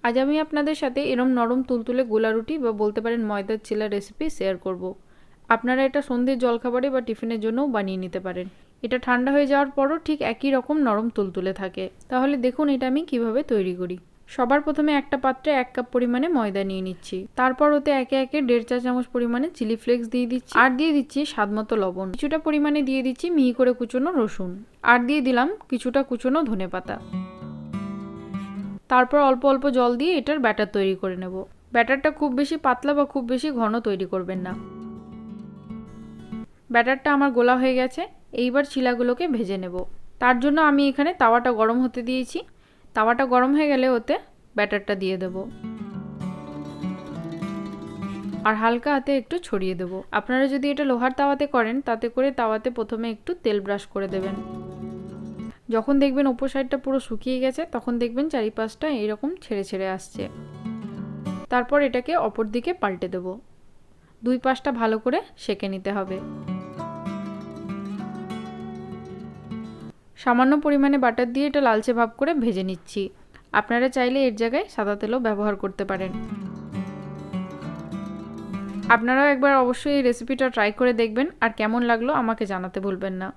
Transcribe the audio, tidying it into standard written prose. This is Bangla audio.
আজ আমি আপনাদের সাথে এরম নরম তুলতুলে গোলা রুটি বা বলতে পারেন ময়দার চিলা রেসিপি শেয়ার করব। আপনারা এটা সন্ধ্যের জলখাবারে বা টিফিনের জন্যও বানিয়ে নিতে পারেন। এটা ঠান্ডা হয়ে যাওয়ার পরও ঠিক একই রকম নরম তুলতুলে থাকে। তাহলে দেখুন এটা আমি কিভাবে তৈরি করি। সবার প্রথমে একটা পাত্রে 1 কাপ পরিমাণে ময়দা নিয়ে নিচ্ছি। তারপর ওতে একে একে 1.5 চা চামচ পরিমাণে চিলি ফ্লেক্স দিয়ে দিচ্ছি, আর দিয়ে দিচ্ছি স্বাদমতো লবণ। কিছুটা পরিমাণে দিয়ে দিচ্ছি মিহি করে কুচোনো রসুন, আর দিয়ে দিলাম কিছুটা কুচোনো ধনেপাতা। তারপর অল্প অল্প জল দিয়ে এটার ব্যাটার তৈরি করে নেব। ব্যাটারটা খুব বেশি পাতলা বা খুব বেশি ঘন তৈরি করবেন না। ব্যাটারটা আমার গোলা হয়ে গেছে। এইবার চিলাগুলোকে ভেজে নেব। তার জন্য আমি এখানে তাওয়াটা গরম হতে দিয়েছি। তাওয়াটা গরম হয়ে গেলে ওতে ব্যাটারটা দিয়ে দেব, আর হালকা হাতে একটু ছড়িয়ে দেব। আপনারা যদি এটা লোহার তাওয়াতে করেন তাতে করে তাওয়াতে প্রথমে একটু তেল ব্রাশ করে দেবেন। যখন দেখবেন উপর সাইডটা পুরো শুকিয়ে গেছে তখন দেখবেন চারিপাশটা এইরকম ছেড়ে ছেড়ে আসছে। তারপর এটাকে অপর দিকে পাল্টে দেব। দুই পাশটা ভালো করে সেঁকে নিতে হবে। সামান্য পরিমাণে বাটার দিয়ে এটা লালচে ভাব করে ভেজে নিচ্ছি। আপনারা চাইলে এর জায়গায় সাদা তেলও ব্যবহার করতে পারেন। আপনারাও একবার অবশ্যই এই রেসিপিটা ট্রাই করে দেখবেন, আর কেমন লাগলো আমাকে জানাতে ভুলবেন না।